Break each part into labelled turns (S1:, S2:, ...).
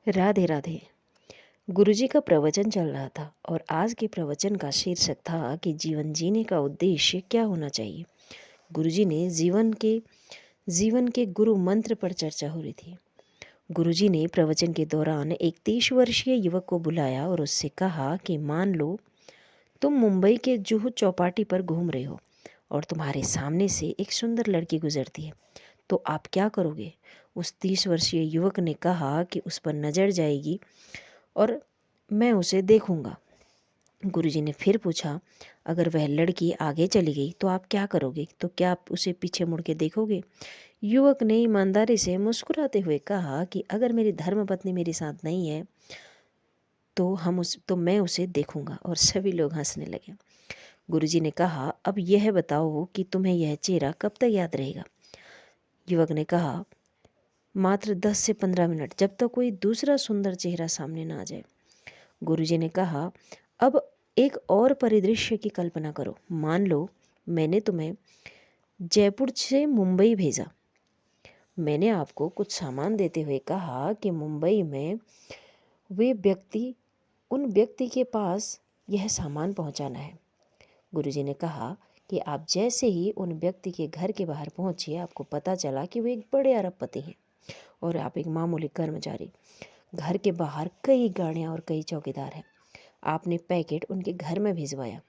S1: राधे राधे। गुरुजी का प्रवचन चल रहा था और आज के प्रवचन का शीर्षक था कि जीवन जीने का उद्देश्य क्या होना चाहिए। गुरुजी ने जीवन के गुरु मंत्र पर चर्चा हो रही थी। गुरुजी ने प्रवचन के दौरान एक 30 वर्षीय युवक को बुलाया और उससे कहा कि मान लो तुम मुंबई के जुहू चौपाटी पर घूम रहे हो और तुम्हारे सामने से एक सुंदर लड़की गुजरती है, तो आप क्या करोगे? उस 30 वर्षीय युवक ने कहा कि उस पर नज़र जाएगी और मैं उसे देखूंगा। गुरुजी ने फिर पूछा, अगर वह लड़की आगे चली गई तो आप क्या करोगे? तो क्या आप उसे पीछे मुड़ के देखोगे? युवक ने ईमानदारी से मुस्कुराते हुए कहा कि अगर मेरी धर्मपत्नी मेरे साथ नहीं है तो मैं उसे देखूंगा। और सभी लोग हंसने लगे। गुरुजी ने कहा, अब यह बताओ कि तुम्हें यह चेहरा कब तक याद रहेगा? युवक ने कहा, मात्र 10 से 15 मिनट, जब तक कोई दूसरा सुंदर चेहरा सामने ना आ जाए। गुरुजी ने कहा, अब एक और परिदृश्य की कल्पना करो। मान लो मैंने तुम्हें जयपुर से मुंबई भेजा। मैंने आपको कुछ सामान देते हुए कहा कि मुंबई में उन व्यक्ति के पास यह सामान पहुंचाना है। गुरुजी ने कहा कि आप जैसे ही उन व्यक्ति के घर के बाहर पहुंचे, आपको पता चला कि वे एक बड़े अरबपति हैं और आप एक मामूली कर्मचारी। घर के बाहर कई गाड़ियां और कई चौकीदार हैं। आपने पैकेट उनके घर में भिजवाया।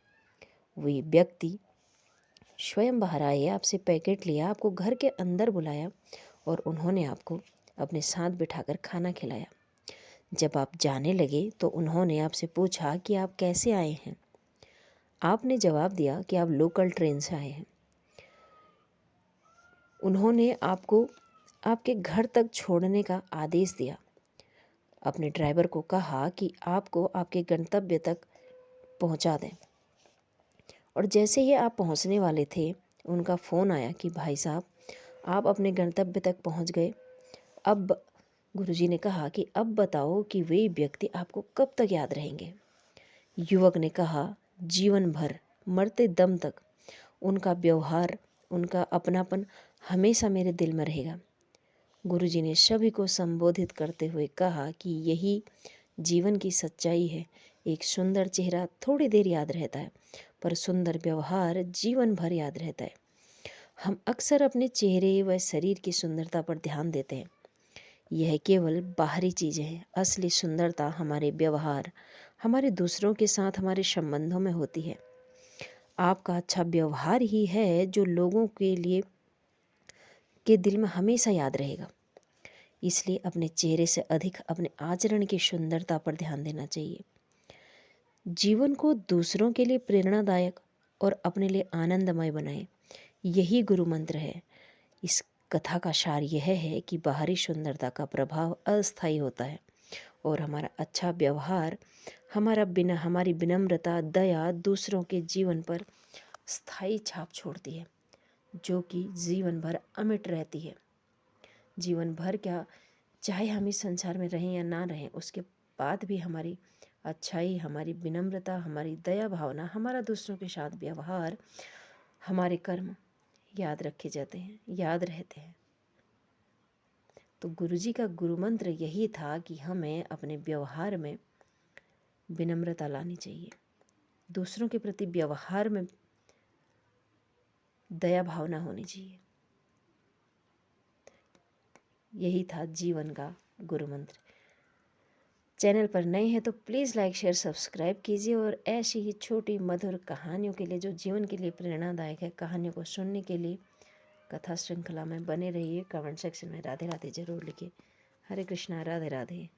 S1: वे व्यक्ति स्वयं बाहर आए, आपसे पैकेट लिया, आपको घर के अंदर बुलाया और उन्होंने आपको अपने साथ बिठाकर खाना खिलाया। जब आप जाने लगे तो उन्होंने आपसे पूछा कि आप कैसे आए हैं। आपने जवाब दिया कि आप लोकल ट्रेन से आए हैं। उन्होंने आपको आपके घर तक छोड़ने का आदेश दिया। अपने ड्राइवर को कहा कि आपको आपके गंतव्य तक पहुंचा दें। और जैसे ही आप पहुंचने वाले थे, उनका फ़ोन आया कि भाई साहब, आप अपने गंतव्य तक पहुंच गए। अब गुरुजी ने कहा कि अब बताओ कि वे व्यक्ति आपको कब तक याद रहेंगे? युवक ने कहा, जीवन भर, मरते दम तक। उनका व्यवहार, उनका अपनापन हमेशा मेरे दिल में रहेगा। गुरुजी ने सभी को संबोधित करते हुए कहा कि यही जीवन की सच्चाई है। एक सुंदर चेहरा थोड़ी देर याद रहता है, पर सुंदर व्यवहार जीवन भर याद रहता है। हम अक्सर अपने चेहरे व शरीर की सुंदरता पर ध्यान देते हैं। यह केवल बाहरी चीज़ें हैं। असली सुंदरता हमारे व्यवहार, हमारे दूसरों के साथ हमारे संबंधों में होती है। आपका अच्छा व्यवहार ही है जो लोगों के दिल में हमेशा याद रहेगा। इसलिए अपने चेहरे से अधिक अपने आचरण की सुंदरता पर ध्यान देना चाहिए। जीवन को दूसरों के लिए प्रेरणादायक और अपने लिए आनंदमय बनाएं, यही गुरु मंत्र है। इस कथा का सार यह है कि बाहरी सुंदरता का प्रभाव अस्थायी होता है और हमारा अच्छा व्यवहार, हमारी विनम्रता, दया दूसरों के जीवन पर स्थायी छाप छोड़ती है, जो कि जीवन भर अमिट रहती है। जीवन भर क्या, चाहे हम इस संसार में रहें या ना रहें, उसके बाद भी हमारी अच्छाई, हमारी विनम्रता, हमारी दया भावना, हमारा दूसरों के साथ व्यवहार, हमारे कर्म याद रखे जाते हैं, याद रहते हैं। तो गुरुजी का गुरु मंत्र यही था कि हमें अपने व्यवहार में विनम्रता लानी चाहिए, दूसरों के प्रति व्यवहार में दया भावना होनी चाहिए। यही था जीवन का गुरु मंत्र। चैनल पर नए हैं तो प्लीज़ लाइक शेयर सब्सक्राइब कीजिए और ऐसी ही छोटी मधुर कहानियों के लिए, जो जीवन के लिए प्रेरणादायक है, कहानियों को सुनने के लिए कथा श्रृंखला में बने रहिए। कमेंट सेक्शन में राधे राधे जरूर लिखिए। हरे कृष्णा, राधे राधे।